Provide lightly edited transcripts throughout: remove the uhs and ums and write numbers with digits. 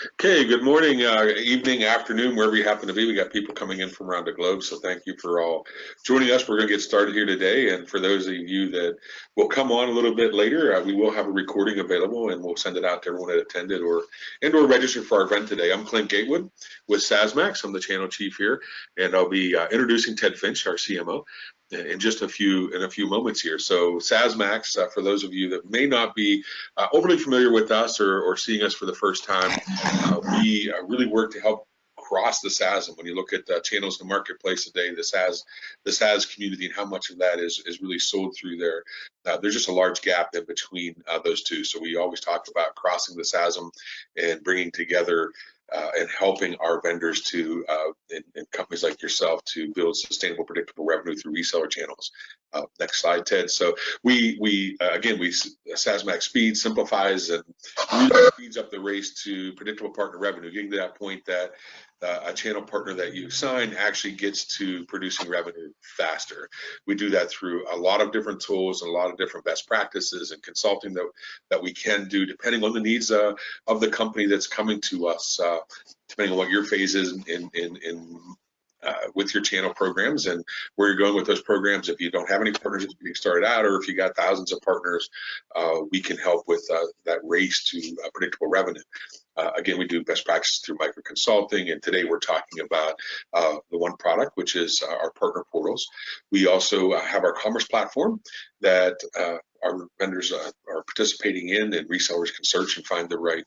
Okay, good morning, evening, afternoon, wherever you happen to be. We got people coming in from around the globe, so thank you for all joining us. We're going to get started here today, and for those of you that will come on a little bit later, we will have a recording available, and we'll send it out to everyone that attended or registered for our event today. I'm Clint Gatewood with SaaSMAX. I'm the channel chief here, and I'll be introducing Ted Finch, our CMO. In just a few moments here. So SaaSMAX, for those of you that may not be overly familiar with us or seeing us for the first time, we really work to help cross the chasm. When you look at channels in the marketplace today, the SaaS community and how much of that is really sold through there, there's just a large gap in between those two. So we always talk about crossing the chasm and bringing together and helping our vendors to and companies like yourself to build sustainable, predictable revenue through reseller channels. Next slide, Ted. So we SaaSMAX speeds, simplifies, and really speeds up the race to predictable partner revenue, getting to that point that a channel partner that you sign actually gets to producing revenue faster. We do that through a lot of different tools and a lot of different best practices and consulting that we can do depending on the needs of the company that's coming to us, depending on what your phase is with your channel programs and where you're going with those programs. If you don't have any partners just getting started out, or if you got thousands of partners, we can help with that race to predictable revenue. Again, we do best practices through micro consulting, and today we're talking about the one product, which is our partner portals. We also have our commerce platform that our vendors are participating in, and resellers can search and find the right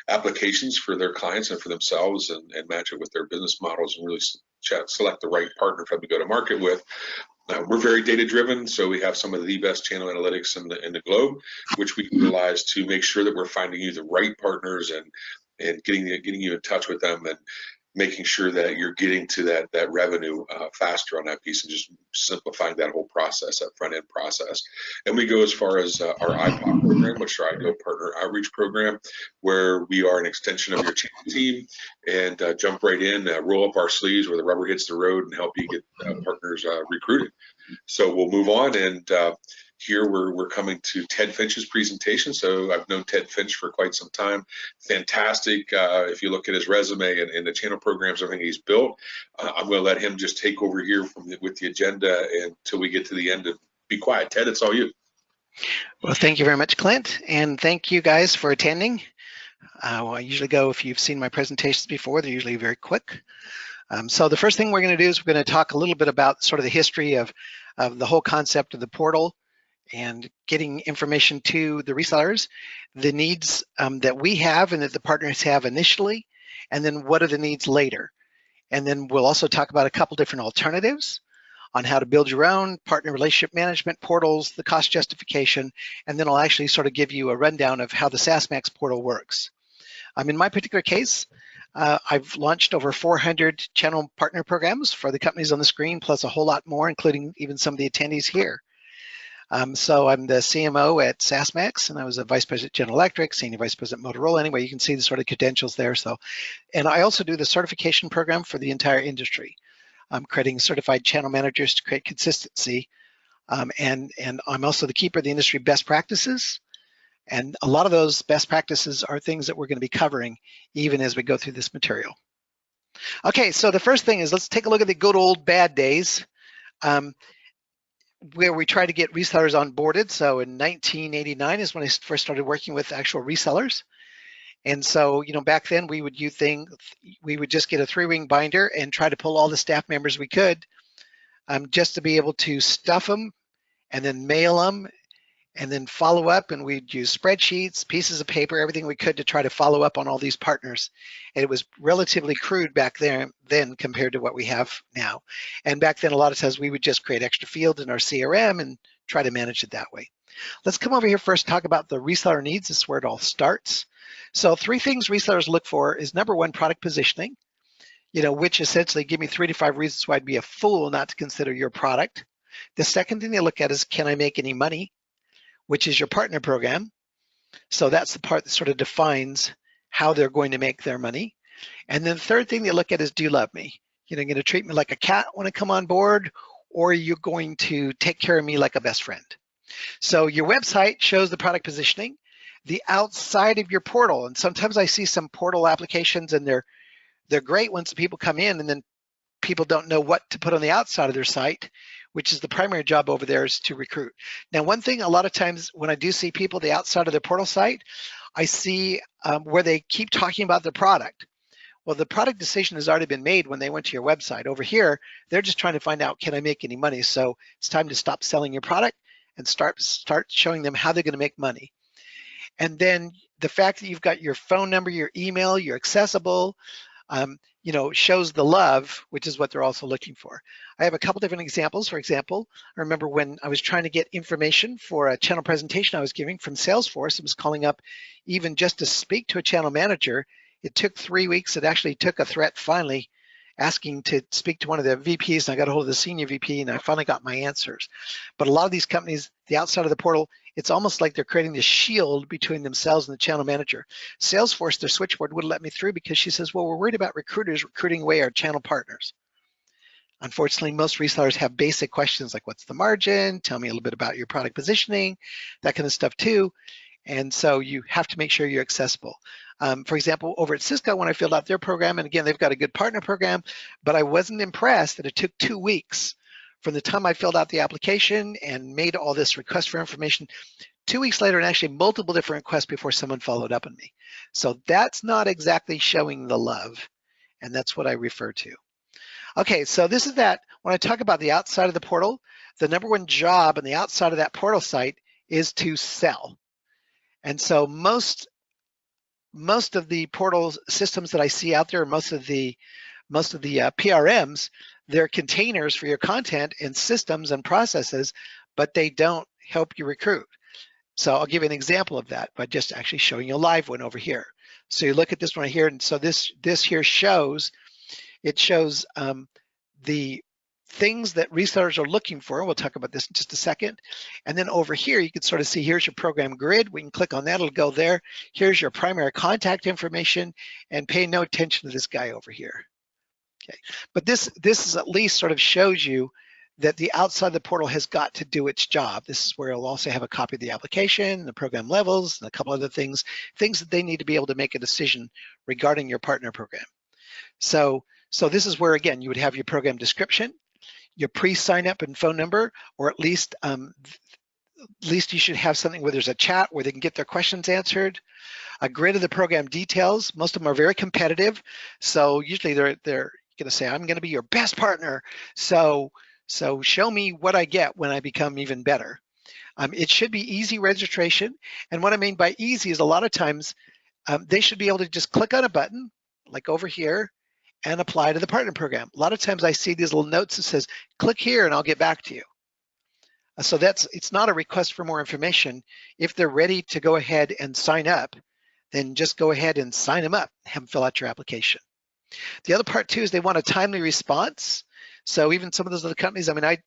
applications for their clients and for themselves, and match it with their business models and really select the right partner for them to go to market with. We're very data driven, so we have some of the best channel analytics in the globe, which we utilize to make sure that we're finding you the right partners and getting you in touch with them and making sure that you're getting to that revenue faster on that piece, and just simplifying that whole process, that front end process. And we go as far as our IPOP program, which is our Ideal Partner Outreach Program, where we are an extension of your channel team and jump right in, roll up our sleeves where the rubber hits the road and help you get partners recruited. So we'll move on, and here we're coming to Ted Finch's presentation. So I've known Ted Finch for quite some time. Fantastic. If you look at his resume and the channel programs, everything he's built, I'm going to let him just take over here with the agenda until we get to the end. And be quiet, Ted. It's all you. Well, thank you very much, Clint, and thank you guys for attending. I usually go, if you've seen my presentations before, they're usually very quick. So the first thing we're going to do is we're going to talk a little bit about sort of the history of the whole concept of the portal and getting information to the resellers, the needs that we have and that the partners have initially, and then what are the needs later. And then we'll also talk about a couple different alternatives on how to build your own partner relationship management portals, the cost justification, and then I'll actually sort of give you a rundown of how the SaaSMAX portal works. In my particular case, I've launched over 400 channel partner programs for the companies on the screen, plus a whole lot more, including even some of the attendees here. So I'm the CMO at SaaSMAX, and I was a Vice President at General Electric, Senior Vice President at Motorola. Anyway, you can see the sort of credentials there. So, and I also do the certification program for the entire industry. I'm creating certified channel managers to create consistency. And I'm also the keeper of the industry best practices. And a lot of those best practices are things that we're going to be covering even as we go through this material. Okay, so the first thing is let's take a look at the good old bad days. Where we try to get resellers onboarded. So in 1989 is when I first started working with actual resellers. And so, back then we would just get a 3-ring binder and try to pull all the staff members we could just to be able to stuff them and then mail them and then follow up. And we'd use spreadsheets, pieces of paper, everything we could to try to follow up on all these partners. And it was relatively crude back then compared to what we have now. And back then, a lot of times we would just create extra fields in our CRM and try to manage it that way. Let's come over here first, talk about the reseller needs. This is where it all starts. So 3 things resellers look for is number 1, product positioning, which essentially give me 3 to 5 reasons why I'd be a fool not to consider your product. The second thing they look at is, can I make any money? Which is your partner program. So that's the part that sort of defines how they're going to make their money. And then the third thing they look at is, do you love me? You're going to treat me like a cat when I come on board, or you're going to take care of me like a best friend. So your website shows the product positioning. the outside of your portal. And sometimes I see some portal applications, and they're great once the people come in, and then people don't know what to put on the outside of their site, which is the primary job over there, is to recruit. Now, one thing, a lot of times when I do see people the outside of their portal site, I see where they keep talking about their product. Well, the product decision has already been made when they went to your website. Over here, they're just trying to find out, can I make any money? So it's time to stop selling your product and start showing them how they're going to make money. And then the fact that you've got your phone number, your email, you're accessible, shows the love, which is what they're also looking for. I have a couple different examples. For example, I remember when I was trying to get information for a channel presentation I was giving from Salesforce, I was calling up even just to speak to a channel manager. It took 3 weeks. It actually took a threat finally asking to speak to one of the VPs, and I got a hold of the senior VP, and I finally got my answers. But a lot of these companies, the outside of the portal, it's almost like they're creating this shield between themselves and the channel manager. Salesforce, their switchboard, wouldn't let me through because she says, well, we're worried about recruiters recruiting away our channel partners. Unfortunately, most resellers have basic questions like, what's the margin? Tell me a little bit about your product positioning, that kind of stuff too. And so you have to make sure you're accessible. For example, over at Cisco, when I filled out their program, and again, they've got a good partner program, but I wasn't impressed that it took 2 weeks from the time I filled out the application and made all this request for information, 2 weeks later, and actually multiple different requests before someone followed up on me. So that's not exactly showing the love, and that's what I refer to. Okay, so this is that. When I talk about the outside of the portal, the number one job on the outside of that portal site is to sell. And so most of the portal systems that I see out there, most of the PRMs, they're containers for your content and systems and processes, but they don't help you recruit. So I'll give you an example of that by just actually showing you a live one over here. So you look at this one right here, and so this here shows, it shows the things that resellers are looking for. We'll talk about this in just a second. And then over here, you can sort of see, here's your program grid. We can click on that, it'll go there. Here's your primary contact information, and pay no attention to this guy over here. Okay, but this is at least sort of shows you that the outside of the portal has got to do its job. This is where it'll also have a copy of the application, the program levels, and a couple other things that they need to be able to make a decision regarding your partner program. So this is where, again, you would have your program description, your pre-sign up and phone number, or at least you should have something where there's a chat where they can get their questions answered, a grid of the program details. Most of them are very competitive. So usually they're going to say, I'm going to be your best partner. So show me what I get when I become even better. It should be easy registration. And what I mean by easy is a lot of times they should be able to just click on a button like over here and apply to the partner program. A lot of times I see these little notes that says, click here and I'll get back to you. So it's not a request for more information. If they're ready to go ahead and sign up, then just go ahead and sign them up, have them fill out your application. The other part too is they want a timely response. So even some of those other companies, I mean, I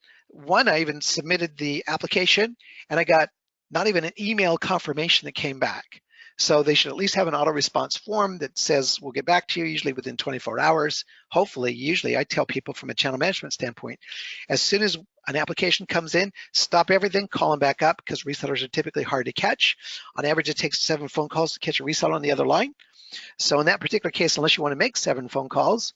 even submitted the application and I got not even an email confirmation that came back. So they should at least have an auto response form that says, we'll get back to you usually within 24 hours. Hopefully, usually I tell people from a channel management standpoint, as soon as an application comes in, stop everything, call them back up, because resellers are typically hard to catch. On average, it takes 7 phone calls to catch a reseller on the other line. So in that particular case, unless you want to make 7 phone calls,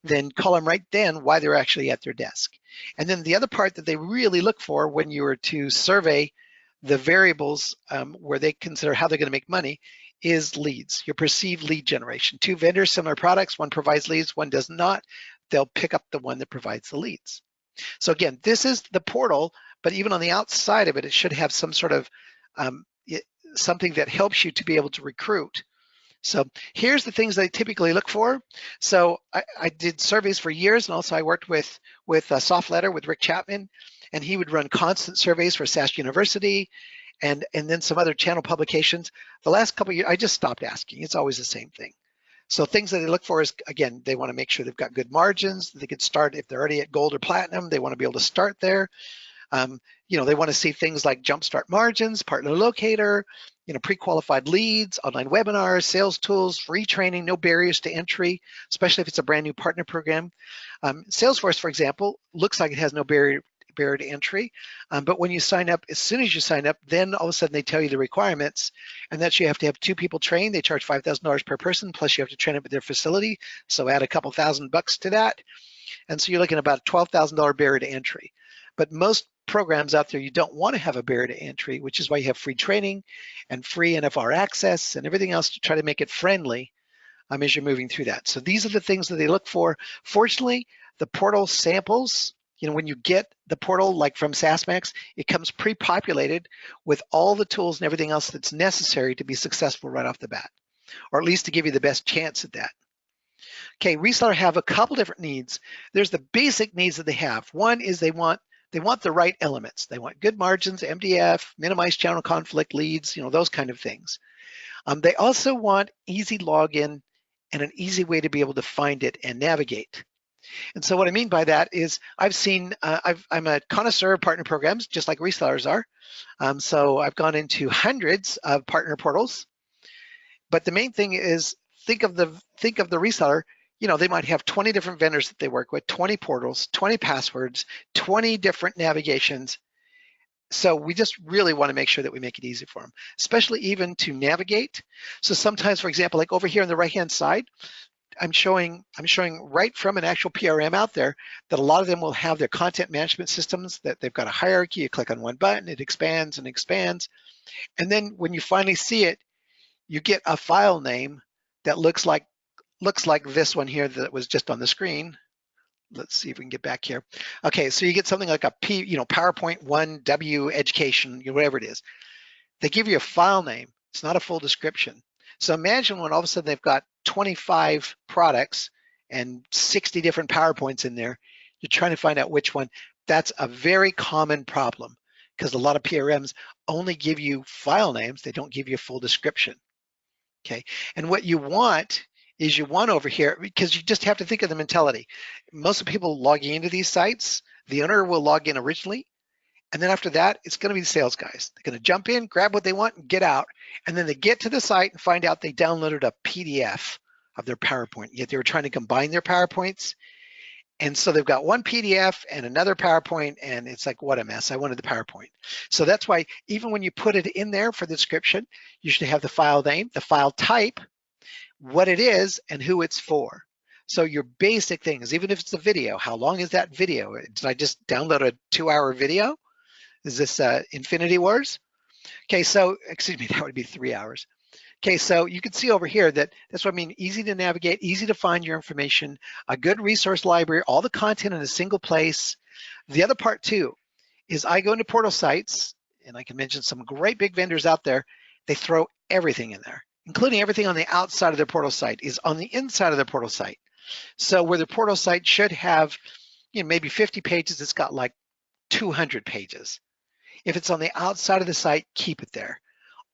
then call them right then while they're actually at their desk. And then the other part that they really look for when you were to survey the variables where they consider how they're going to make money is leads, your perceived lead generation. 2 vendors, similar products, one provides leads, one does not. They'll pick up the one that provides the leads. So again, this is the portal, but even on the outside of it, it should have some sort of something that helps you to be able to recruit. So here's the things they typically look for. So I did surveys for years, and also I worked with SoftLetter with Rick Chapman, and he would run constant surveys for SAS University and then some other channel publications. The last couple of years, I just stopped asking. It's always the same thing. So things that they look for is, again, they want to make sure they've got good margins. They could start, if they're already at gold or platinum, they want to be able to start there. They want to see things like jumpstart margins, partner locator, pre-qualified leads, online webinars, sales tools, free training, no barriers to entry, especially if it's a brand new partner program. Salesforce, for example, looks like it has no barrier barrier to entry. But when you sign up, as soon as you sign up, then all of a sudden they tell you the requirements, and that's you have to have 2 people trained. They charge $5,000 per person, plus you have to train up at their facility. So add a couple $1,000 to that. And so you're looking at about a $12,000 barrier to entry. But most programs out there, you don't want to have a barrier to entry, which is why you have free training and free NFR access and everything else to try to make it friendly as you're moving through that. So these are the things that they look for. Fortunately, the portal samples, when you get the portal, like from SaaSMAX, it comes pre-populated with all the tools and everything else that's necessary to be successful right off the bat, or at least to give you the best chance at that. Okay, resellers have a couple different needs. There's the basic needs that they have. One is they want the right elements. They want good margins, MDF, minimize channel conflict leads, those kind of things. They also want easy login and an easy way to be able to find it and navigate. And so what I mean by that is I'm a connoisseur of partner programs, just like resellers are. So I've gone into hundreds of partner portals. But the main thing is think of the reseller. They might have 20 different vendors that they work with, 20 portals, 20 passwords, 20 different navigations. So we just really want to make sure that we make it easy for them, especially even to navigate. So sometimes, for example, like over here on the right-hand side, I'm showing right from an actual PRM out there that a lot of them will have their content management systems, that they've got a hierarchy. You click on one button, it expands and expands. And then when you finally see it, you get a file name that looks like this one here that was just on the screen. Let's see if we can get back here. Okay, so you get something like a PowerPoint 1W education, whatever it is. They give you a file name. It's not a full description. So imagine when all of a sudden they've got 25 products and 60 different PowerPoints in there. You're trying to find out which one. That's a very common problem because a lot of PRMs only give you file names. They don't give you a full description. Okay, and what you want is over here, because you just have to think of the mentality. Most of the people logging into these sites, the owner will log in originally, and then after that, it's going to be the sales guys. They're going to jump in, grab what they want, and get out. And then they get to the site and find out they downloaded a PDF of their PowerPoint. Yet they were trying to combine their PowerPoints. And so they've got one PDF and another PowerPoint, and it's like, what a mess. I wanted the PowerPoint. So that's why even when you put it in there for the description, you should have the file name, the file type, what it is, and who it's for. So your basic things, even if it's a video, how long is that video? Did I just download a 2-hour video? Is this Infinity Wars? Okay, so, excuse me, that would be 3 hours. Okay, so you can see over here that's what I mean, easy to navigate, easy to find your information, a good resource library, all the content in a single place. The other part too is I go into portal sites, and I can mention some great big vendors out there. They throw everything in there, including everything on the outside of their portal site is on the inside of their portal site. So where the portal site should have, maybe 50 pages, it's got like 200 pages. If it's on the outside of the site, keep it there.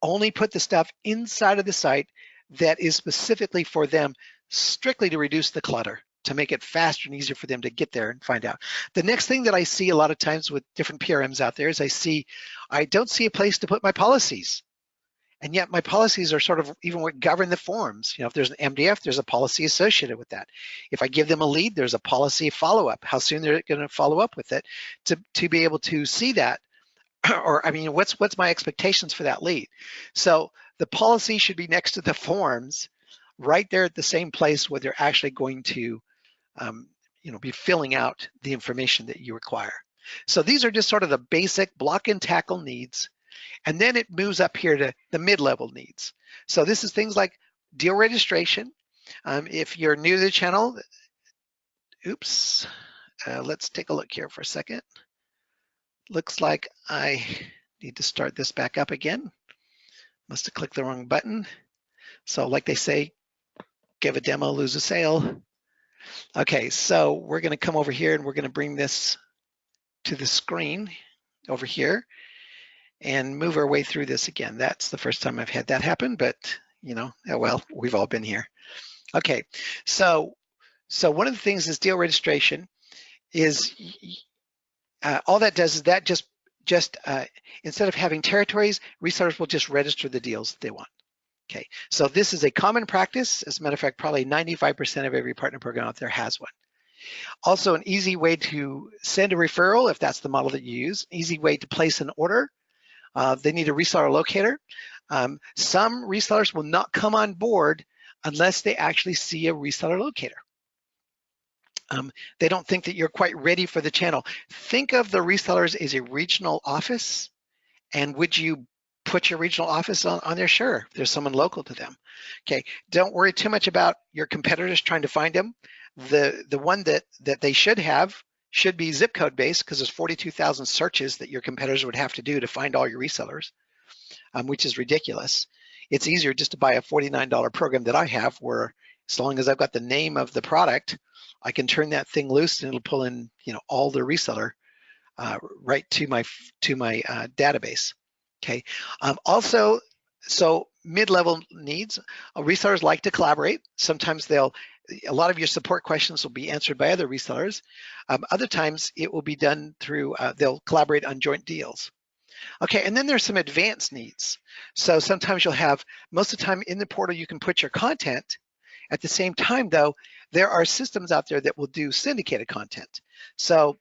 Only put the stuff inside of the site that is specifically for them, strictly to reduce the clutter, to make it faster and easier for them to get there and find out. The next thing that I see a lot of times with different PRMs out there is I don't see a place to put my policies. And yet my policies are sort of even what govern the forms. If there's an MDF, there's a policy associated with that. If I give them a lead, there's a policy follow-up, how soon they're going to follow up with it to be able to see that. Or, I mean, what's my expectations for that lead? So the policy should be next to the forms right there at the same place where they're actually going to, be filling out the information that you require. So these are just sort of the basic block and tackle needs. And then it moves up here to the mid-level needs. So this is things like deal registration. If you're new to the channel, let's take a look here for a second. Looks like I need to start this back up again. Must have clicked the wrong button. So like they say, give a demo, lose a sale. Okay, so we're going to come over here and we're going to bring this to the screen over here and move our way through this again. That's the first time I've had that happen, but well, we've all been here. Okay, so one of the things is deal registration is all that does is that just instead of having territories, resellers will just register the deals that they want. Okay, so this is a common practice. As a matter of fact, probably 95% of every partner program out there has one. Also, an easy way to send a referral, if that's the model that you use, easy way to place an order. They need a reseller locator. Some resellers will not come on board unless they actually see a reseller locator. They don't think that you're quite ready for the channel. Think of the resellers as a regional office, and would you put your regional office on there? Sure, there's someone local to them. Okay, don't worry too much about your competitors trying to find them. The one that they should have should be zip code based, because there's 42,000 searches that your competitors would have to do to find all your resellers, which is ridiculous. It's easier just to buy a $49 program that I have, where as long as I've got the name of the product, I can turn that thing loose and it'll pull in, all the reseller right to my database. Okay. Also, so mid-level needs, resellers like to collaborate. Sometimes a lot of your support questions will be answered by other resellers. Other times it will be done through, they'll collaborate on joint deals. Okay, and then there's some advanced needs. So sometimes you'll have, most of the time in the portal, you can put your content. At the same time, though, there are systems out there that will do syndicated content. So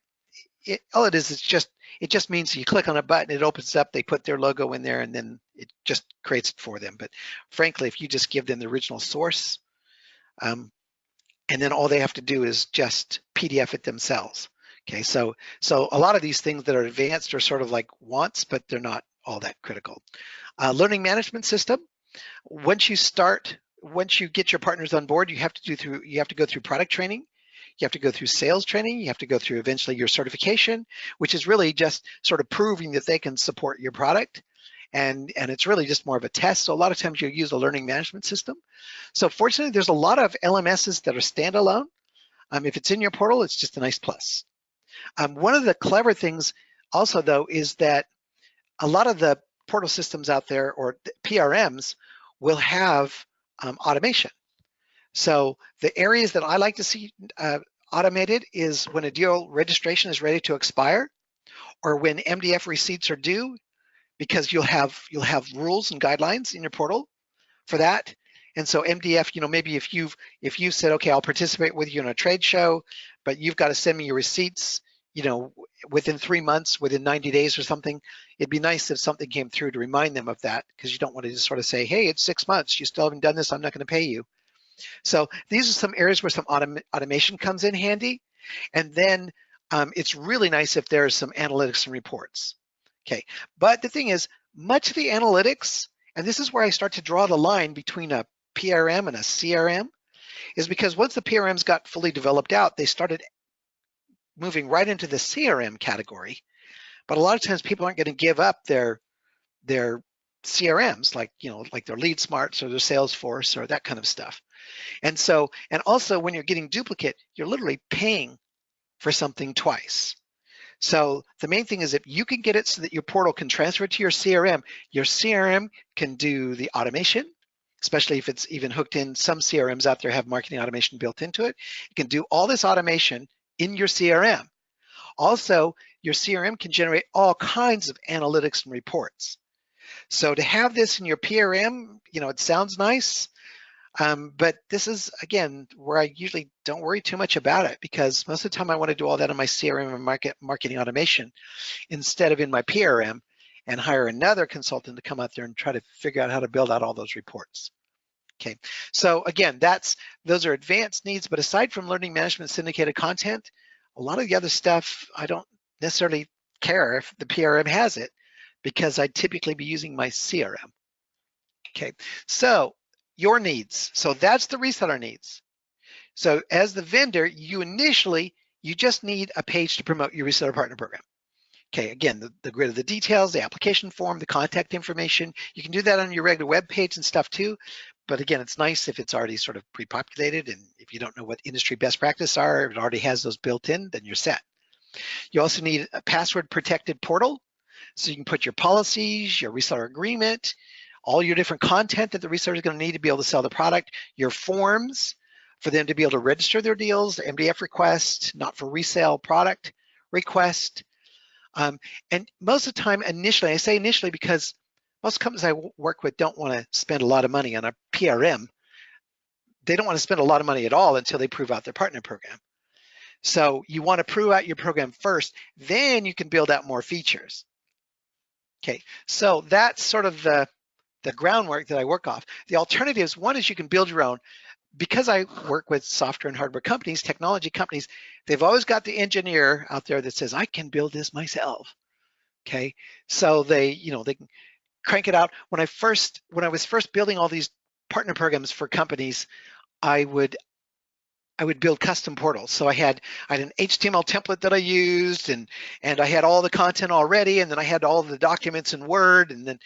all it is, it just means you click on a button, it opens up, they put their logo in there, and then it just creates it for them. But frankly, if you just give them the original source, and then all they have to do is just PDF it themselves. Okay, so a lot of these things that are advanced are sort of like wants, but they're not all that critical. Learning management system. Once you get your partners on board, you have to go through product training. You have to go through sales training. You have to go through eventually your certification, which is really just sort of proving that they can support your product. And it's really just more of a test. So a lot of times you'll use a learning management system. So fortunately, there's a lot of LMSs that are standalone. If it's in your portal, it's just a nice plus. One of the clever things also, though, is that a lot of the portal systems out there, or PRMs, will have automation. So the areas that I like to see automated is when a deal registration is ready to expire, or when MDF receipts are due, because you'll have rules and guidelines in your portal for that. And so MDF, maybe if you've said, okay, I'll participate with you in a trade show, but you've got to send me your receipts, within 3 months, within 90 days or something, it'd be nice if something came through to remind them of that, because you don't want to just sort of say, hey, it's 6 months, you still haven't done this, I'm not going to pay you. So these are some areas where some automation comes in handy. And then it's really nice if there's some analytics and reports. Okay, but the thing is, much of the analytics, and this is where I start to draw the line between a PRM and a CRM, is because once the PRMs got fully developed out, they started moving right into the CRM category. But a lot of times people aren't going to give up their CRMs, like their Lead Smarts or their Salesforce or that kind of stuff. And also when you're getting duplicate, you're literally paying for something twice. So the main thing is, if you can get it so that your portal can transfer it to your CRM can do the automation, especially if it's even hooked in. Some CRMs out there have marketing automation built into it. It can do all this automation in your CRM. Also, your CRM can generate all kinds of analytics and reports. So to have this in your PRM, it sounds nice, but this is, again, where I usually don't worry too much about it, because most of the time I want to do all that in my CRM and marketing automation instead of in my PRM, and hire another consultant to come out there and try to figure out how to build out all those reports. Okay, so again, those are advanced needs, but aside from learning management syndicated content, a lot of the other stuff, I don't necessarily care if the PRM has it, because I'd typically be using my CRM. Okay, so your needs. So that's the reseller needs. So as the vendor, you just need a page to promote your reseller partner program. Okay, again, the grid of the details, the application form, the contact information. You can do that on your regular web page and stuff too. But again, it's nice if it's already sort of pre-populated, and if you don't know what industry best practices are, if it already has those built in, then you're set. You also need a password protected portal, so you can put your policies, your reseller agreement, all your different content that the reseller is going to need to be able to sell the product, your forms for them to be able to register their deals, the MDF request, not for resale product request. And most of the time, initially, I say initially because most companies I work with don't want to spend a lot of money on a PRM. They don't want to spend a lot of money at all until they prove out their partner program. So you want to prove out your program first, then you can build out more features. Okay, so that's sort of the groundwork that I work off. The alternatives, one is you can build your own. Because I work with software and hardware companies, technology companies, they've always got the engineer out there that says, I can build this myself. Okay, so they can crank it out. When I was first building all these partner programs for companies, I would build custom portals. So I had an HTML template that I used, and I had all the content already, and then I had all the documents in Word, and then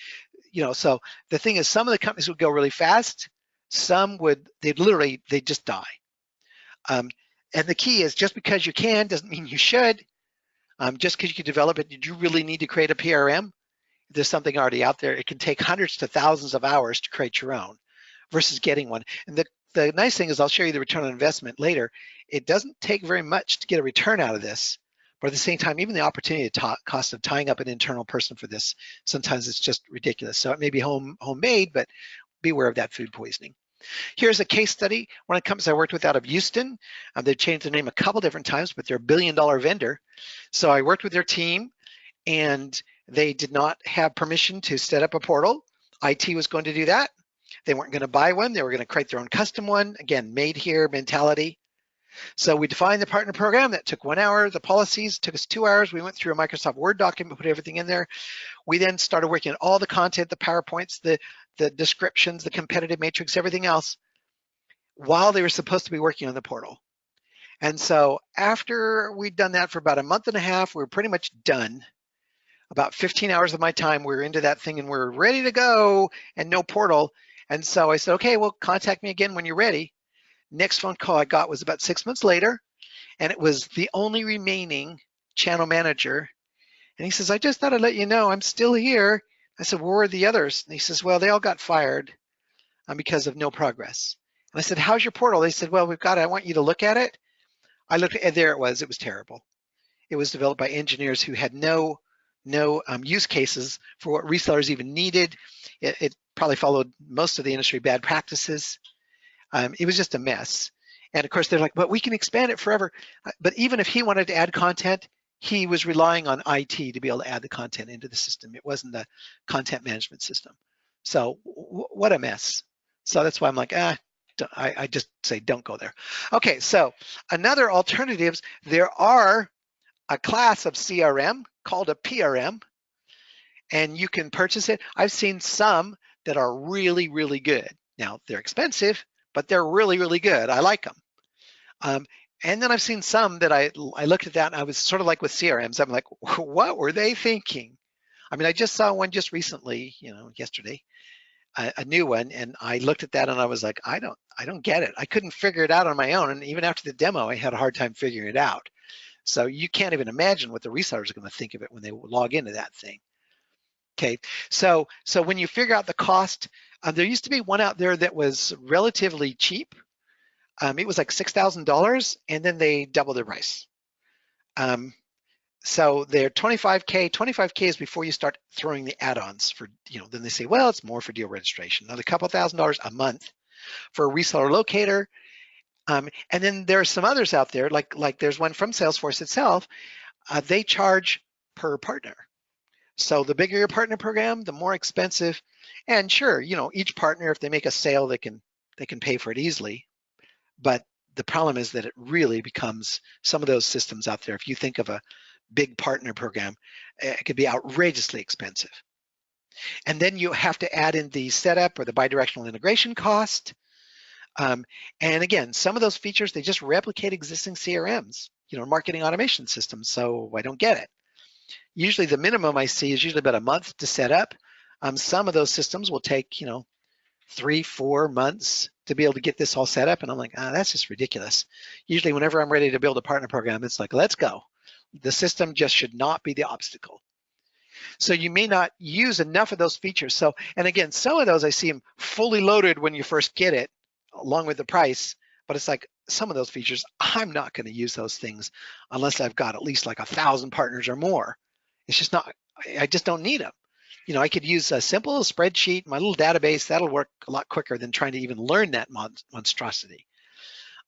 so the thing is, some of the companies would go really fast. Some they'd just die. And the key is, just because you can doesn't mean you should. Just because you can develop it, did you really need to create a PRM? If there's something already out there, it can take hundreds to thousands of hours to create your own versus getting one. And the nice thing is, I'll show you the return on investment later. It doesn't take very much to get a return out of this. But at the same time, even the opportunity cost of tying up an internal person for this, sometimes it's just ridiculous. So it may be homemade, but beware of that food poisoning. Here's a case study. One of the companies I worked with out of Houston. They've changed their name a couple different times, but they're a billion-dollar vendor. So I worked with their team, and they did not have permission to set up a portal. IT was going to do that. They weren't going to buy one. They were going to create their own custom one. Again, made here mentality. So we defined the partner program. That took 1 hour. The policies took us 2 hours. We went through a Microsoft Word document, put everything in there. We then started working on all the content, the PowerPoints, the descriptions, the competitive matrix, everything else, while they were supposed to be working on the portal. And so after we'd done that for about a month and a half, we were pretty much done. About 15 hours of my time, we were into that thing and we're ready to go, and no portal. And so I said, okay, well, contact me again when you're ready. Next phone call I got was about 6 months later, and it was the only remaining channel manager. And he says, I just thought I'd let you know I'm still here. I said, where are the others? And he says, well, they all got fired because of no progress. And I said, how's your portal? They said, well, we've got it. I want you to look at it. I looked, and there it was. It was terrible. It was developed by engineers who had no use cases for what resellers even needed. It probably followed most of the industry bad practices. It was just a mess. And of course, they're like, but we can expand it forever. But even if he wanted to add content, he was relying on IT to be able to add the content into the system. It wasn't a content management system. So what a mess. So that's why I'm like, I just say don't go there. Okay, so another alternatives, there are a class of CRM called a PRM, and you can purchase it. I've seen some that are really, really good. Now, they're expensive, but they're really, really good. I like them. And then I've seen some that I looked at that, and I was sort of like with CRMs. I'm like, what were they thinking? I mean, I just saw one just recently, yesterday, a new one, and I looked at that and I was like, I don't get it. I couldn't figure it out on my own, and even after the demo, I had a hard time figuring it out. So you can't even imagine what the resellers are going to think of it when they log into that thing. Okay, so when you figure out the cost, there used to be one out there that was relatively cheap. It was like $6,000, and then they doubled their price. So they're 25K. 25K is before you start throwing the add-ons for, then they say, well, it's more for deal registration. Another couple $1,000s a month for a reseller locator. And then there are some others out there, like there's one from Salesforce itself. They charge per partner. So the bigger your partner program, the more expensive. And sure, each partner, if they make a sale, they can pay for it easily. But the problem is that it really becomes some of those systems out there. If you think of a big partner program, it could be outrageously expensive. And then you have to add in the setup or the bidirectional integration cost. And again, some of those features, they just replicate existing CRMs, marketing automation systems. So I don't get it. Usually the minimum I see is usually about a month to set up. Some of those systems will take, 3-4 months to be able to get this all set up. And I'm like, that's just ridiculous. Usually whenever I'm ready to build a partner program, it's like, let's go. The system just should not be the obstacle. So you may not use enough of those features. So, and again, some of those I see them fully loaded when you first get it, along with the price, but it's like some of those features, I'm not going to use those things unless I've got at least like 1,000 partners or more. It's just not, I just don't need them. I could use a simple spreadsheet, my little database, that'll work a lot quicker than trying to even learn that monstrosity.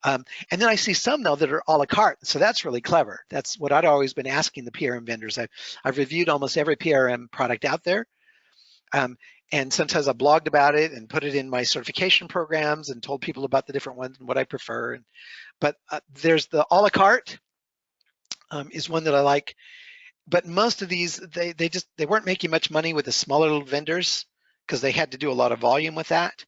And then I see some though that are a la carte. So that's really clever. That's what I'd always been asking the PRM vendors. I've reviewed almost every PRM product out there. And sometimes I blogged about it and put it in my certification programs and told people about the different ones and what I prefer. But there's the a la carte is one that I like. But most of these, they weren't making much money with the smaller little vendors because they had to do a lot of volume with that.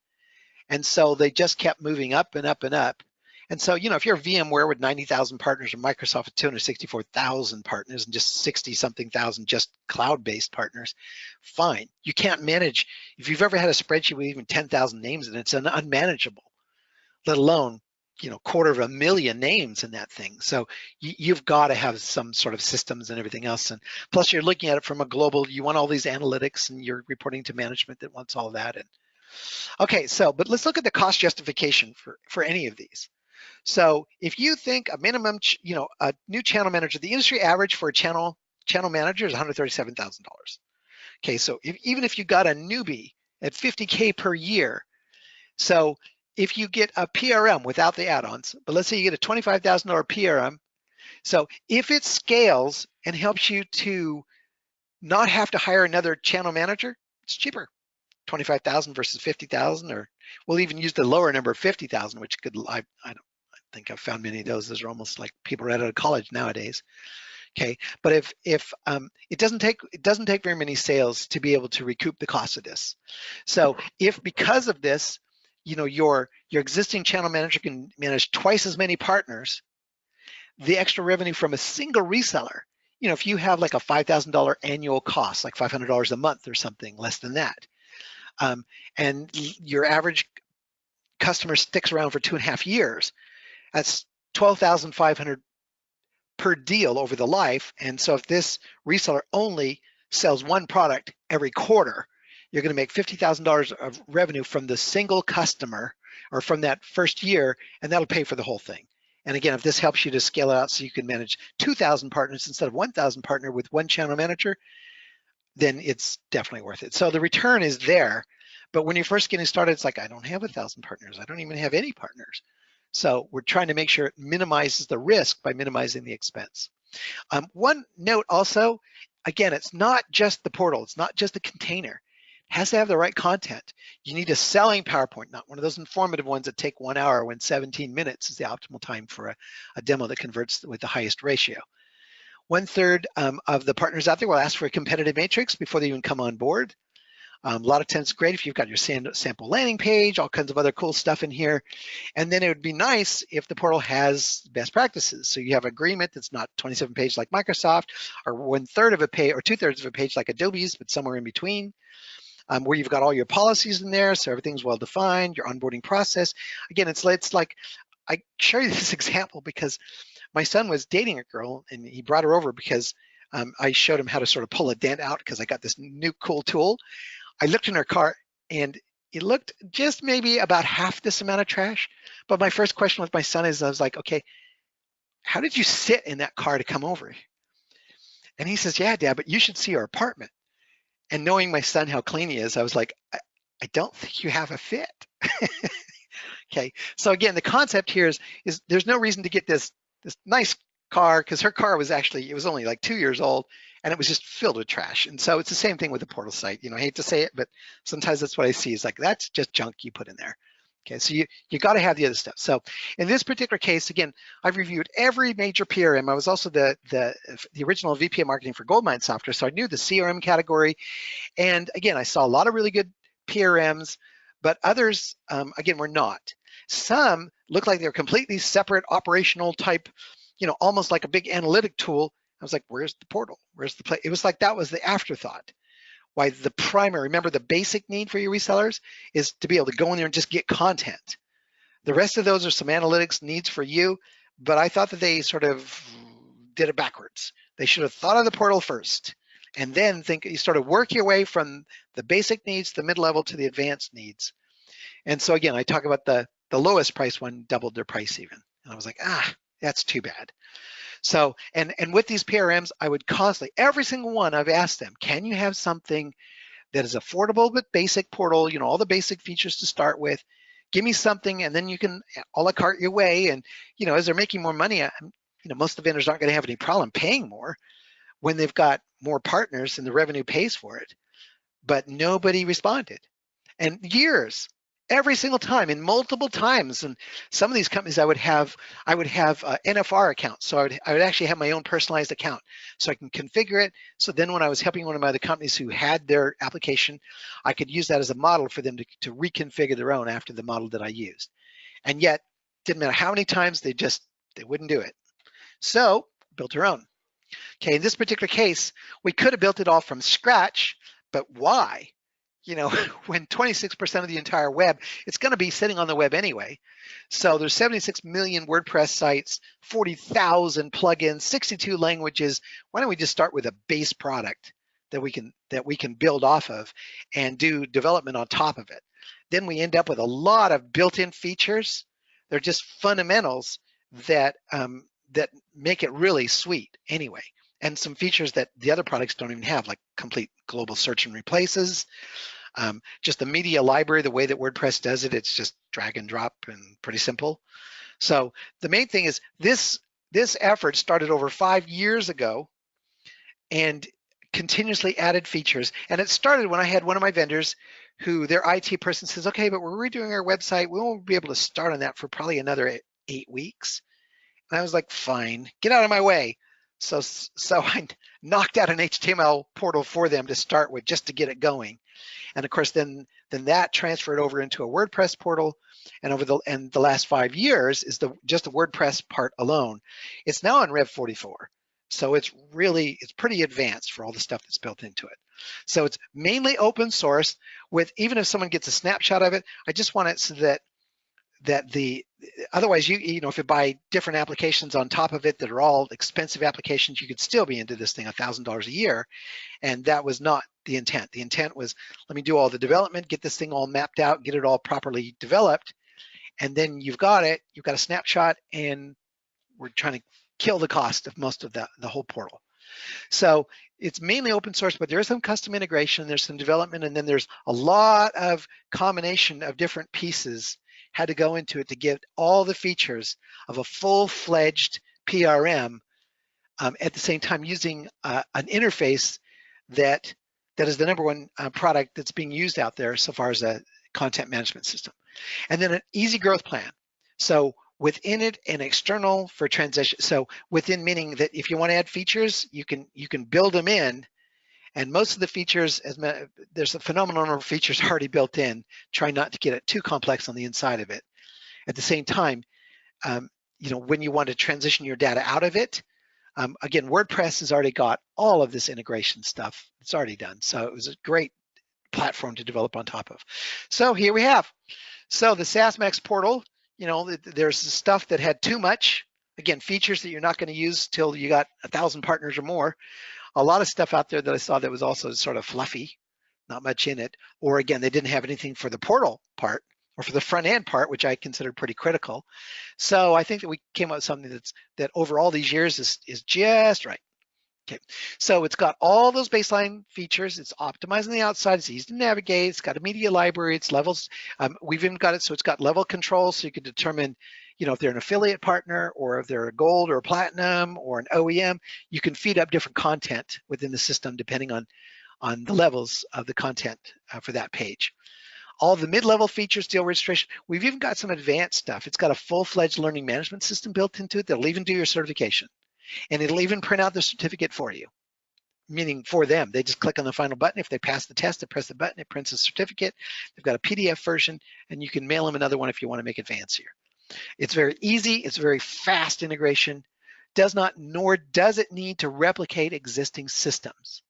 And so they just kept moving up and up and up. And so, if you're VMware with 90,000 partners or Microsoft with 264,000 partners and just 60 something thousand just cloud-based partners, fine. You can't manage. If you've ever had a spreadsheet with even 10,000 names in it, it's unmanageable, let alone, 250,000 names in that thing. So you've got to have some sort of systems and everything else. And plus you're looking at it from a global, you want all these analytics and you're reporting to management that wants all that. And okay, but let's look at the cost justification for any of these. So if you think a minimum, a new channel manager, the industry average for a channel manager is $137,000. Okay, so even if you got a newbie at $50K per year, so if you get a PRM without the add-ons, but let's say you get a $25,000 PRM, so if it scales and helps you to not have to hire another channel manager, it's cheaper. 25,000 versus 50,000, or we'll even use the lower number of 50,000, which could, I don't think I've found many of those. Those are almost like people right out of college nowadays. Okay, but if it doesn't take very many sales to be able to recoup the cost of this. So if because of this, your existing channel manager can manage twice as many partners, the extra revenue from a single reseller, if you have like a $5,000 annual cost, like $500 a month or something less than that, and your average customer sticks around for 2.5 years, that's $12,500 per deal over the life. And so if this reseller only sells one product every quarter, you're going to make $50,000 of revenue from the single customer or from that first year, and that'll pay for the whole thing. And again, if this helps you to scale it out so you can manage 2,000 partners instead of 1,000 partner with one channel manager, then it's definitely worth it. So the return is there, but when you're first getting started, it's like, I don't have 1,000 partners. I don't even have any partners. So we're trying to make sure it minimizes the risk by minimizing the expense. One note also, again, it's not just the portal. It's not just the container. It has to have the right content. You need a selling PowerPoint, not one of those informative ones that take 1 hour when 17 minutes is the optimal time for a demo that converts with the highest ratio. 1/3 of the partners out there will ask for a competitive matrix before they even come on board. A lot of times it's great if you've got your sample landing page, all kinds of other cool stuff in here. And then it would be nice if the portal has best practices. So you have agreement that's not 27 pages like Microsoft, or 1/3 of a page, or 2/3 of a page like Adobe's, but somewhere in between, where you've got all your policies in there, so everything's well defined, your onboarding process. Again, it's like, I show you this example because my son was dating a girl and he brought her over because I showed him how to sort of pull a dent out because I got this new cool tool. I looked in her car and it looked just maybe about half this amount of trash. But my first question with my son is, I was like, okay, how did you sit in that car to come over? And he says, yeah, Dad, but you should see our apartment. And knowing my son, how clean he is, I was like, I don't think you have a fit. Okay, so again, the concept here is there's no reason to get this nice car, because her car was actually, it was only like 2 years old and it was just filled with trash. And so it's the same thing with the portal site. I hate to say it, but sometimes that's what I see. It's like, that's just junk you put in there. Okay, so you got to have the other stuff. So in this particular case, again, I've reviewed every major PRM. I was also the original VP of marketing for Goldmine Software, so I knew the CRM category. And again, I saw a lot of really good PRMs, but others, again, were not. Some looked like they were completely separate operational type, almost like a big analytic tool. I was like, where's the portal? Where's the play? It was like that was the afterthought. Why the primary, remember the basic need for your resellers is to be able to go in there and just get content. The rest of those are some analytics needs for you, but I thought that they sort of did it backwards. They should have thought of the portal first and then you sort of work your way from the basic needs, the mid-level to the advanced needs. And so again, I talk about the lowest price one doubled their price even. And I was like, that's too bad. So, and with these PRMs, I would constantly, every single one, I've asked them, can you have something that is affordable but basic portal, all the basic features to start with? give me something and then you can a la carte your way. And, you know, as they're making more money, you know, most of the vendors aren't going to have any problem paying more when they've got more partners and the revenue pays for it. But nobody responded. And years, every single time, in multiple times. And some of these companies I would have NFR accounts. So I would actually have my own personalized account so I can configure it. So then when I was helping one of my other companies who had their application, I could use that as a model for them to reconfigure their own after the model that I used. And yet, didn't matter how many times, they wouldn't do it. So built our own. Okay, in this particular case, we could have built it all from scratch, but why? You know, when 26% of the entire web, it's going to be sitting on the web anyway. So there's 76 million WordPress sites, 40,000 plugins, 62 languages. Why don't we just start with a base product that we can build off of and do development on top of it? Then we end up with a lot of built-in features. They're just fundamentals that that make it really sweet anyway. And some features that the other products don't even have, like complete global search and replaces. Just the media library, the way that WordPress does it, it's just drag and drop and pretty simple. So the main thing is this effort started over 5 years ago and continuously added features. And it started when I had one of my vendors who their IT person says, okay, but we're redoing our website. We won't be able to start on that for probably another 8 weeks. And I was like, fine, get out of my way. So I knocked out an HTML portal for them to start with just to get it going. And of course, then that transferred over into a WordPress portal. And over the last 5 years is just the WordPress part alone. It's now on Rev 44. So it's pretty advanced for all the stuff that's built into it. So it's mainly open source with, even if someone gets a snapshot of it, I just want it so that otherwise you know, if you buy different applications on top of it that are all expensive applications, you could still be into this thing $1,000 a year. And that was not the intent. The intent was, let me do all the development, get this thing all mapped out, get it all properly developed. And then you've got a snapshot, and we're trying to kill the cost of most of the whole portal. So it's mainly open source, but there is some custom integration, there's some development, and then there's a lot of combination of different pieces had to go into it to get all the features of a full-fledged PRM at the same time using an interface that is the number one product that's being used out there so far as a content management system. And then an easy growth plan. So within it, an external for transition. So within, meaning that if you want to add features, you can build them in. And most of the features, there's a phenomenal number of features already built in. Try not to get it too complex on the inside of it. At the same time, you know, when you want to transition your data out of it, again, WordPress has already got all of this integration stuff. It's already done. So it was a great platform to develop on top of. So here we have. So the SaaSMAX portal, you know, there's stuff that had too much. Again, features that you're not going to use till you got 1,000 partners or more. A lot of stuff out there that I saw that was also sort of fluffy, not much in it. Or again, they didn't have anything for the portal part or for the front end part, which I considered pretty critical. So I think that we came up with something that over all these years is just right. Okay, so it's got all those baseline features. It's optimized on the outside. It's easy to navigate. It's got a media library. It's levels. We've even got it so it's got level control, so you can determine, you know, if they're an affiliate partner or if they're a gold or a platinum or an OEM. You can feed up different content within the system depending on the levels of the content for that page. All the mid-level features, deal registration. We've even got some advanced stuff. It's got a full-fledged learning management system built into it that'll even do your certification. And it'll even print out the certificate for you, meaning for them. They just click on the final button. If they pass the test, they press the button, it prints a certificate. They've got a PDF version, and you can mail them another one if you want to make it fancier. It's very easy. It's very fast integration. Nor does it need to replicate existing systems.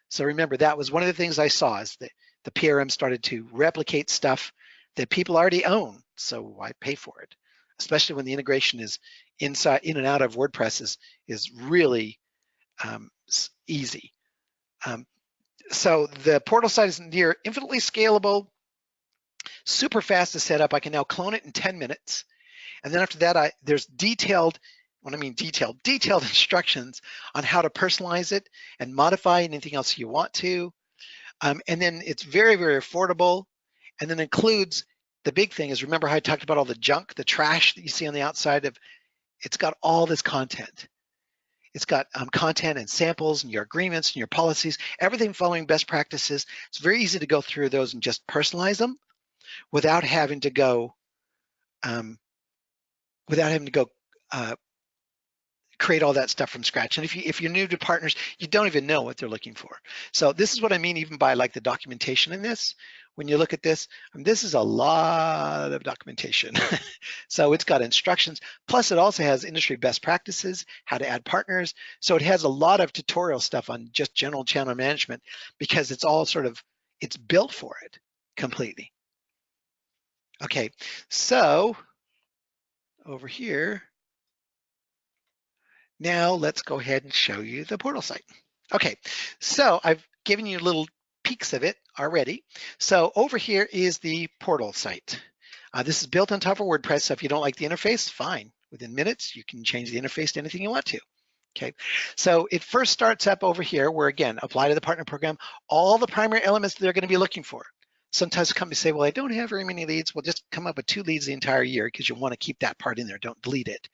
So remember, that was one of the things I saw, is that the PRM started to replicate stuff that people already own. So why pay for it? Especially when the integration is in and out of WordPress is really easy. So the portal site is near infinitely scalable, super fast to set up. I can now clone it in 10 minutes. And then after that, there's detailed instructions on how to personalize it and modify anything else you want to. And then it's very, very affordable, and then includes the big thing is, remember how I talked about all the junk, the trash that you see on the outside of, it's got all this content. It's got content and samples and your agreements and your policies, everything following best practices. It's very easy to go through those and just personalize them without having to go, create all that stuff from scratch. And if you're new to partners, you don't even know what they're looking for. So this is what I mean even by like the documentation in this. When you look at this, this is a lot of documentation. So it's got instructions, plus it also has industry best practices, how to add partners. So it has a lot of tutorial stuff on just general channel management, because it's all sort of, it's built for it completely. Okay, so over here, now let's go ahead and show you the portal site. Okay, so I've given you little peeks of it already. So over here is the portal site. This is built on top of WordPress, so if you don't like the interface, fine. Within minutes, you can change the interface to anything you want to. Okay, so it first starts up over here where, again, apply to the partner program, all the primary elements that they're going to be looking for. Sometimes companies say, well, I don't have very many leads. Well, just come up with 2 leads the entire year, because you want to keep that part in there. Don't delete it.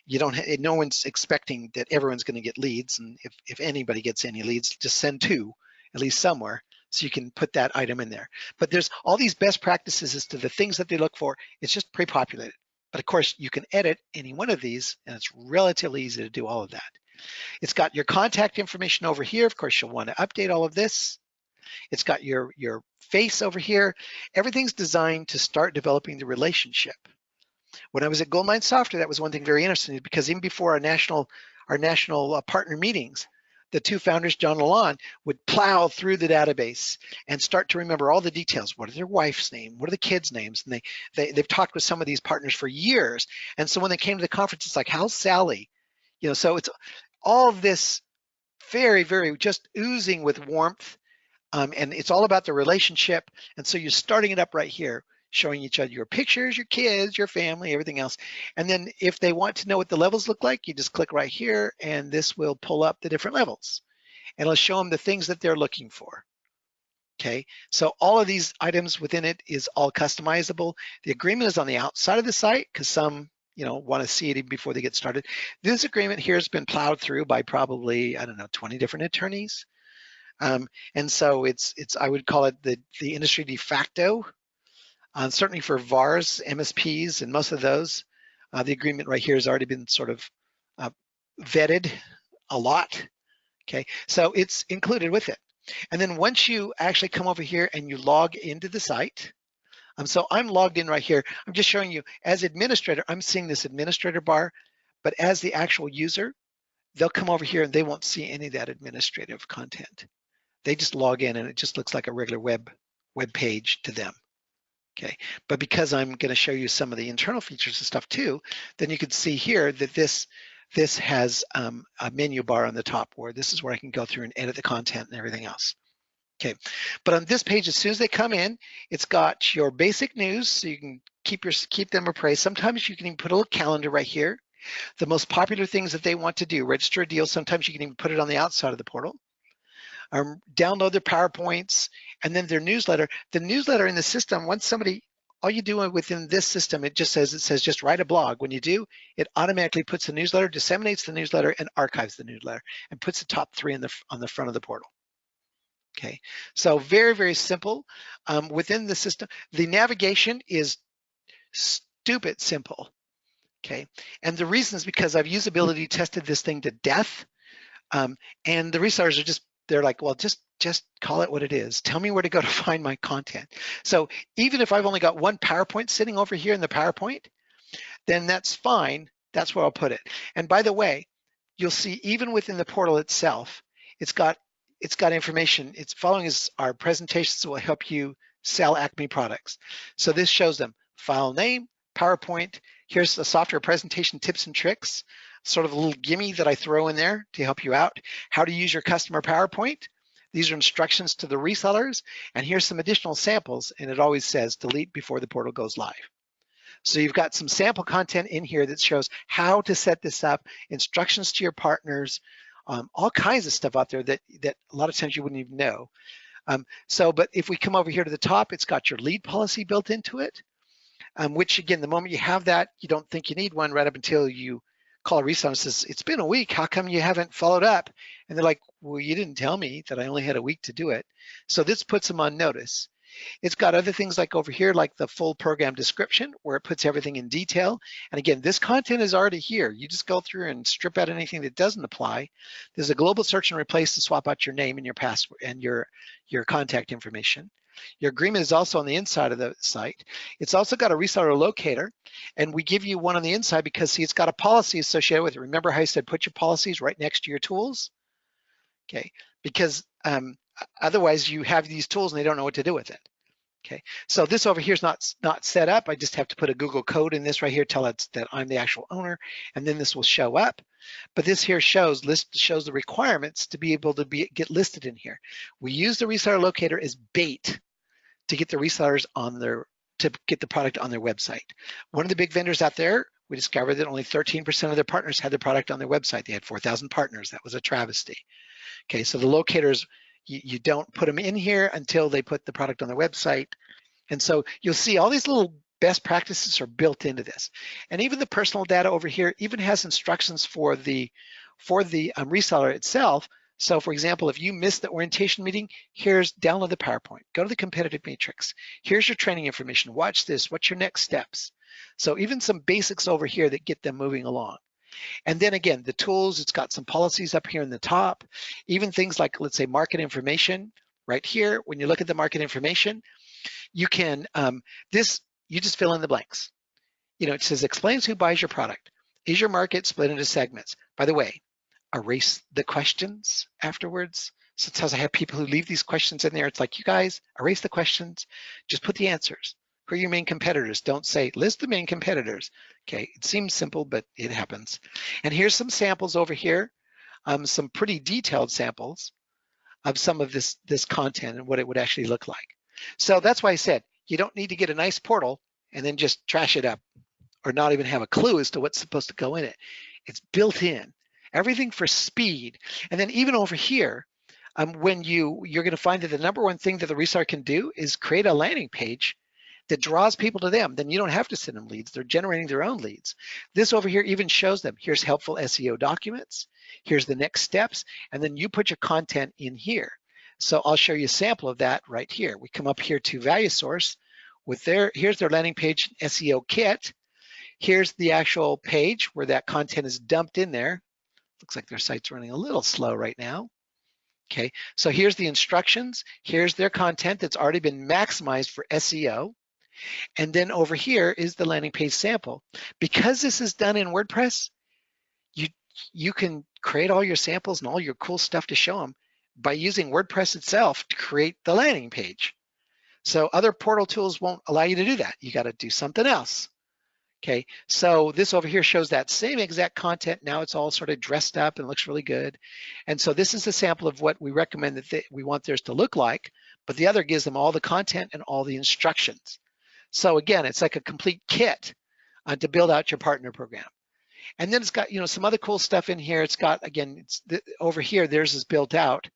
You don't. No one's expecting that everyone's going to get leads, and if anybody gets any leads, just send 2, at least somewhere, so you can put that item in there. But there's all these best practices as to the things that they look for. It's just pre-populated. But of course, you can edit any one of these, and it's relatively easy to do all of that. It's got your contact information over here. Of course, you'll want to update all of this. It's got your face over here. Everything's designed to start developing the relationship. When I was at Goldmine Software, that was one thing very interesting, because even before our national partner meetings, the 2 founders, John and Alon, would plow through the database and start to remember all the details. What are their wife's name? What are the kids' names? And they've talked with some of these partners for years. And so when they came to the conference, it's like, how's Sally? You know, so it's all of this very, very just oozing with warmth. And it's all about the relationship. And so you're starting it up right here, showing each other your pictures, your kids, your family, everything else. And then if they want to know what the levels look like, you just click right here, and this will pull up the different levels. And it'll show them the things that they're looking for. Okay, so all of these items within it is all customizable. The agreement is on the outside of the site, because some want to see it even before they get started. This agreement here has been plowed through by probably, I don't know, 20 different attorneys. And so it's I would call it the industry de facto. Certainly for VARs, MSPs, and most of those, the agreement right here has already been sort of vetted a lot. Okay, so it's included with it. And then once you actually come over here and you log into the site, so I'm logged in right here. I'm just showing you as administrator, I'm seeing this administrator bar, but as the actual user, they'll come over here and they won't see any of that administrative content. They just log in and it just looks like a regular web page to them. Okay, but because I'm going to show you some of the internal features and stuff too, then you can see here that this has a menu bar on the top, where this is where I can go through and edit the content and everything else. Okay, but on this page, as soon as they come in, it's got your basic news, so you can keep them appraised. Sometimes you can even put a little calendar right here. The most popular things that they want to do, register a deal. Sometimes you can even put it on the outside of the portal. Download their PowerPoints, and then their newsletter. The newsletter in the system, once somebody, all you do within this system, it says just write a blog. When you do, it automatically puts the newsletter, disseminates the newsletter, and archives the newsletter, and puts the top 3 on the front of the portal. Okay, so very, very simple. Within the system, the navigation is stupid simple. Okay, and the reason is because I've usability tested this thing to death, and the resellers are they're like, well, just call it what it is. Tell me where to go to find my content. So even if I've only got one PowerPoint sitting over here in the PowerPoint, then that's fine. That's where I'll put it. And by the way, you'll see even within the portal itself, it's got information. It's following our presentations that will help you sell Acme products. So this shows them file name, PowerPoint. Here's the software presentation tips and tricks, sort of a little gimme that I throw in there to help you out. How to use your customer PowerPoint. These are instructions to the resellers. And here's some additional samples. And it always says delete before the portal goes live. So you've got some sample content in here that shows how to set this up, instructions to your partners, all kinds of stuff out there that a lot of times you wouldn't even know. But if we come over here to the top, it's got your lead policy built into it, which again, the moment you have that, you don't think you need one right up until you call a reseller and says, it's been a week, how come you haven't followed up? And they're like, well, you didn't tell me that I only had a week to do it. So this puts them on notice. It's got other things like over here, like the full program description, where it puts everything in detail. And again, this content is already here. You just go through and strip out anything that doesn't apply. There's a global search and replace to swap out your name and your password and your contact information. Your agreement is also on the inside of the site. It's also got a reseller locator, and we give you one on the inside because, see, it's got a policy associated with it. Remember how I said put your policies right next to your tools? Okay, because otherwise you have these tools and they don't know what to do with it. Okay, so this over here is not set up. I just have to put a Google code in this right here, tell it that I'm the actual owner, and then this will show up. But this here shows the requirements to be able to get listed in here. We use the reseller locator as bait to get the resellers to get the product on their website. One of the big vendors out there, we discovered that only 13% of their partners had the product on their website. They had 4,000 partners. That was a travesty. Okay, so the locators, you don't put them in here until they put the product on their website. And so you'll see all these little best practices are built into this. And even the personal data over here even has instructions for the reseller itself. So for example, if you missed the orientation meeting, here's download the PowerPoint, go to the competitive matrix. Here's your training information. Watch this, what's your next steps? So even some basics over here that get them moving along. And then again, the tools, it's got some policies up here in the top, even things like, let's say, market information right here. When you look at the market information, you can, you just fill in the blanks. You know, it says, explains who buys your product. Is your market split into segments? By the way, erase the questions afterwards. Sometimes I have people who leave these questions in there. It's like, you guys, erase the questions, just put the answers. Who are your main competitors? Don't say, list the main competitors. Okay, it seems simple, but it happens. And here's some samples over here, some pretty detailed samples of some of this content and what it would actually look like. So that's why I said, you don't need to get a nice portal and then just trash it up or not even have a clue as to what's supposed to go in it. It's built in, everything for speed. And then even over here, when you're gonna find that the number one thing that the reseller can do is create a landing page that draws people to them. Then you don't have to send them leads. They're generating their own leads. This over here even shows them, here's helpful SEO documents, here's the next steps, and then you put your content in here. So I'll show you a sample of that right here. We come up here to Value Source with here's their landing page SEO kit. Here's the actual page where that content is dumped in there. Looks like their site's running a little slow right now. Okay, so here's the instructions. Here's their content that's already been maximized for SEO. And then over here is the landing page sample. Because this is done in WordPress, you can create all your samples and all your cool stuff to show them by using WordPress itself to create the landing page. So other portal tools won't allow you to do that. You got to do something else. Okay, so this over here shows that same exact content. Now it's all sort of dressed up and looks really good. And so this is a sample of what we recommend that we want theirs to look like, but the other gives them all the content and all the instructions. So again, it's like a complete kit to build out your partner program. And then it's got, you know, some other cool stuff in here. It's got, again, over here, theirs is built out.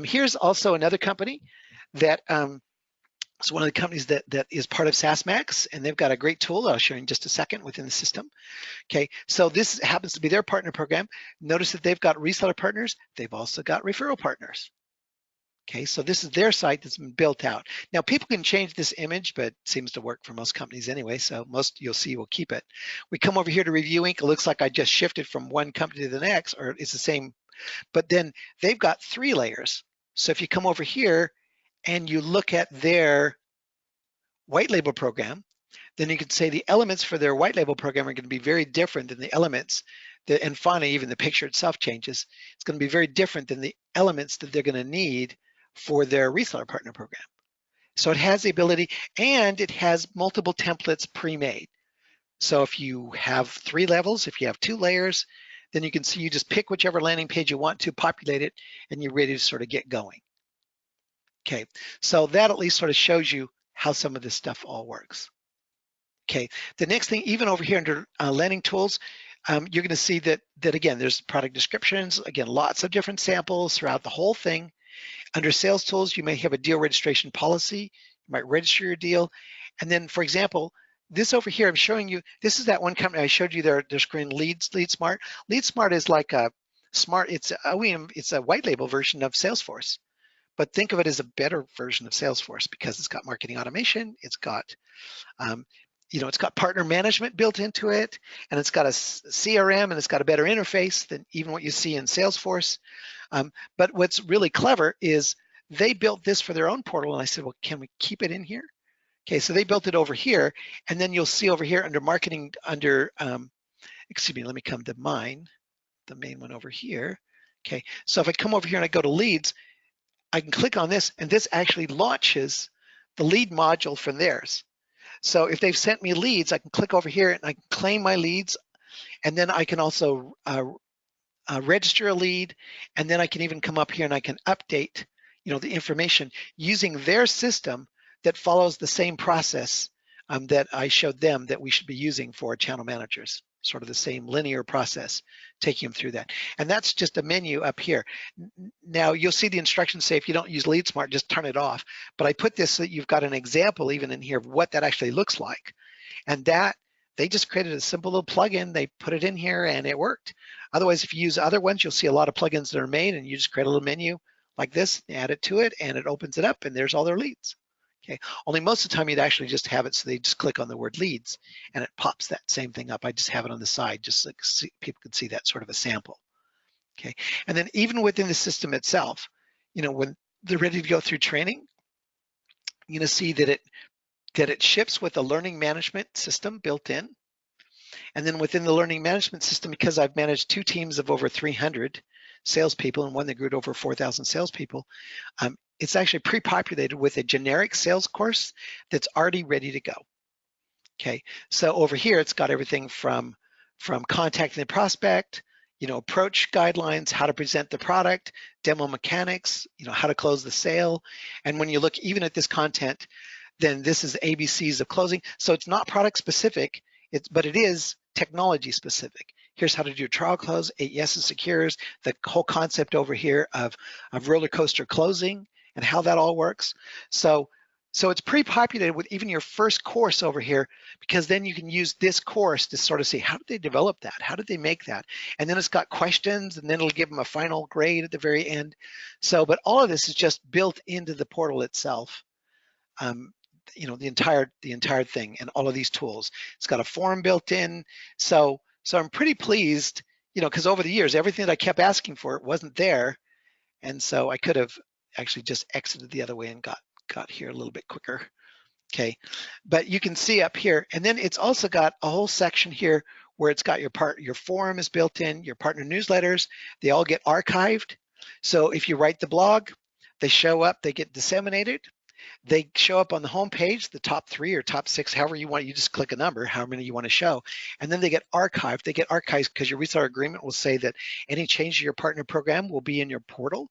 Here's also another company that it's one of the companies that is part of SaaSMAX, and they've got a great tool that I'll show you in just a second within the system. Okay, so this happens to be their partner program. Notice that they've got reseller partners. They've also got referral partners. Okay, so this is their site that's been built out. Now people can change this image, but it seems to work for most companies anyway, so most you'll see will keep it. We come over here to Review Inc. It looks like I just shifted from one company to the next, or it's the same, but then they've got 3 layers. So if you come over here and you look at their white label program, then you can say the elements for their white label program are going to be very different than the elements that, and finally even the picture itself changes. It's going to be very different than the elements that they're going to need for their reseller partner program. So it has the ability, and it has multiple templates pre-made. So if you have 3 levels, if you have 2 layers, then you can see you just pick whichever landing page you want to, populate it, and you're ready to sort of get going. Okay, so that at least sort of shows you how some of this stuff all works. Okay, the next thing, even over here under landing tools, you're going to see that again, there's product descriptions, again, lots of different samples throughout the whole thing. Under sales tools, you may have a deal registration policy. You might register your deal. And then, for example, this over here, I'm showing you, this is that one company I showed you their screen, LeadSmart. LeadSmart is like a smart, it's OEM, it's a white label version of Salesforce. But think of it as a better version of Salesforce because it's got marketing automation, it's got it's got partner management built into it, and it's got a CRM, and it's got a better interface than even what you see in Salesforce. But what's really clever is they built this for their own portal, and I said, well, can we keep it in here? Okay, so they built it over here, and then you'll see over here under marketing, under, excuse me, let me come to mine, the main one over here. Okay, so if I come over here and I go to leads, I can click on this, and this actually launches the lead module from theirs. So if they've sent me leads, I can click over here and I can claim my leads, and then I can also register a lead, and then I can even come up here and I can update, the information using their system that follows the same process that I showed them that we should be using for channel managers, sort of the same linear process, taking them through that. And that's just a menu up here. Now you'll see the instructions say if you don't use LeadSmart, just turn it off. But I put this so that you've got an example even in here of what that actually looks like. And that, they just created a simple little plugin, they put it in here and it worked. Otherwise, if you use other ones, you'll see a lot of plugins that are made and you just create a little menu like this, add it to it, and it opens it up and there's all their leads. Okay, only most of the time you'd actually just have it so they just click on the word leads and it pops that same thing up. I just have it on the side just so people could see that sort of a sample. Okay, and then even within the system itself, when they're ready to go through training, you're gonna see that it ships with a learning management system built in. And then within the learning management system, because I've managed 2 teams of over 300 salespeople and one that grew to over 4,000 salespeople, it's actually pre-populated with a generic sales course that's already ready to go. Okay, so over here, it's got everything from contacting the prospect, approach guidelines, how to present the product, demo mechanics, how to close the sale. And when you look even at this content, then this is ABCs of closing. So it's not product specific, but it is technology specific. Here's how to do a trial close, 8 yeses secures, the whole concept over here of roller coaster closing and how that all works. So it's pre-populated with even your first course over here, because then you can use this course to sort of see how did they develop that? How did they make that? And then it's got questions, and then it'll give them a final grade at the very end. So, but all of this is just built into the portal itself. The entire thing and all of these tools. It's got a form built in. So I'm pretty pleased, because over the years, everything that I kept asking for, it wasn't there. And so I could have actually just exited the other way and got here a little bit quicker. Okay, but you can see up here, and then it's also got a whole section here where it's got your forum is built in, your partner newsletters, they all get archived. So if you write the blog, they show up, they get disseminated. They show up on the home page, the top 3 or top 6, however you want. You just click a number, however many you want to show, and then they get archived. They get archived because your reseller agreement will say that any change to your partner program will be in your portal.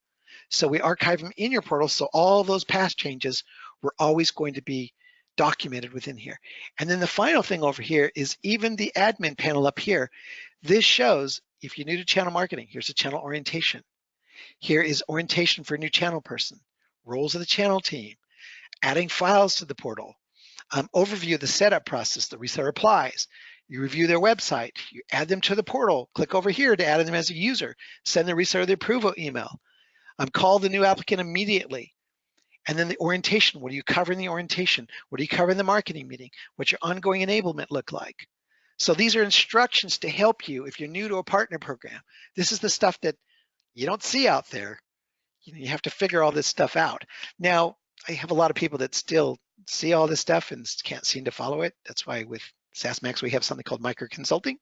So we archive them in your portal, so all those past changes were always going to be documented within here. And then the final thing over here is even the admin panel up here. This shows if you're new to channel marketing, here's a channel orientation. Here is orientation for a new channel person, roles of the channel team, adding files to the portal, overview of the setup process, the reseller applies, you review their website, you add them to the portal, click over here to add them as a user, send the reseller the approval email, call the new applicant immediately, and then the orientation, what do you cover in the orientation? What do you cover in the marketing meeting? What's your ongoing enablement look like? So these are instructions to help you if you're new to a partner program. This is the stuff that you don't see out there. You have to figure all this stuff out. Now, I have a lot of people that still see all this stuff and can't seem to follow it. That's why with SaaSMAX, we have something called micro consulting.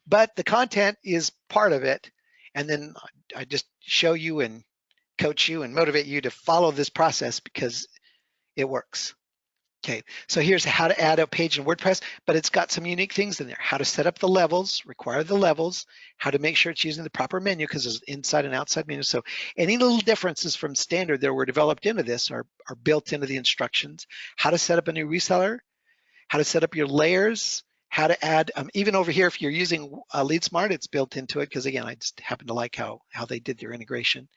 But the content is part of it. And then I just show you and coach you and motivate you to follow this process because it works. Okay, so here's how to add a page in WordPress, but it's got some unique things in there. How to set up the levels, require the levels, how to make sure it's using the proper menu because there's inside and outside menu. So any little differences from standard that were developed into this are built into the instructions. How to set up a new reseller, how to set up your layers, how to add, even over here, if you're using LeadSmart, it's built into it because again, I just happen to like how they did their integration.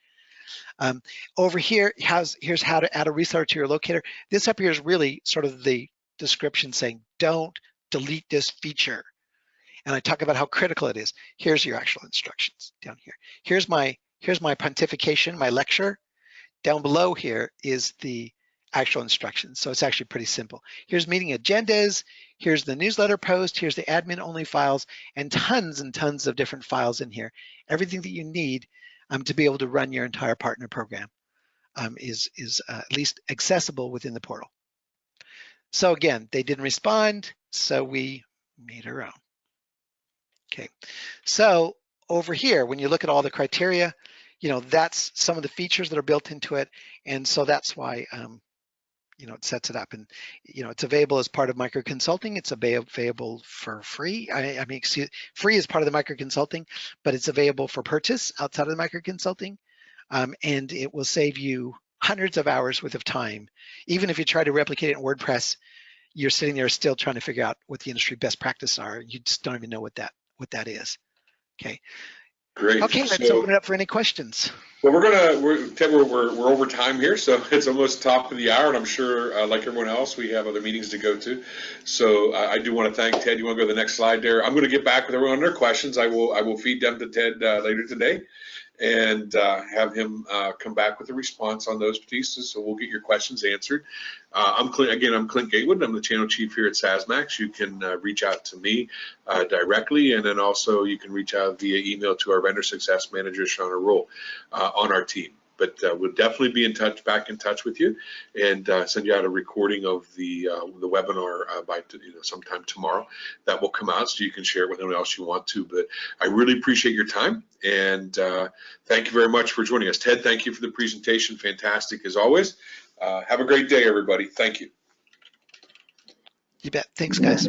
Over here, here's how to add a reseller to your locator. This up here is really sort of the description saying, don't delete this feature. And I talk about how critical it is. Here's your actual instructions down here. Here's my pontification, my lecture. Down below here is the actual instructions. So it's actually pretty simple. Here's meeting agendas. Here's the newsletter post. Here's the admin only files, and tons of different files in here. Everything that you need to be able to run your entire partner program is at least accessible within the portal. So again, they didn't respond, so we made our own. Okay, so over here, when you look at all the criteria, that's some of the features that are built into it, and so that's why it sets it up. And it's available as part of micro consulting. It's available for free. I mean, free is part of the micro consulting, but it's available for purchase outside of the micro consulting, and it will save you hundreds of hours worth of time. Even if you try to replicate it in WordPress, you're sitting there still trying to figure out what the industry best practices are. You just don't even know what that is. Okay. Great. Okay, let's open it up for any questions. Well, Ted, we're over time here, so it's almost top of the hour, and I'm sure, like everyone else, we have other meetings to go to. So I do want to thank Ted. You want to go to the next slide there? I'm going to get back with everyone on their questions. I will feed them to Ted later today, and have him come back with a response on those pieces. So we'll get your questions answered. I'm Clint Gatewood. I'm the channel chief here at SaaSMAX. You can reach out to me directly, and then also you can reach out via email to our vendor success manager, Shauna Roll, on our team. But we'll definitely be back in touch with you, and send you out a recording of the webinar by sometime tomorrow. That will come out, so you can share it with anyone else you want to. But I really appreciate your time, and thank you very much for joining us. Ted, thank you for the presentation. Fantastic as always. Have a great day, everybody. Thank you. You bet. Thanks, guys.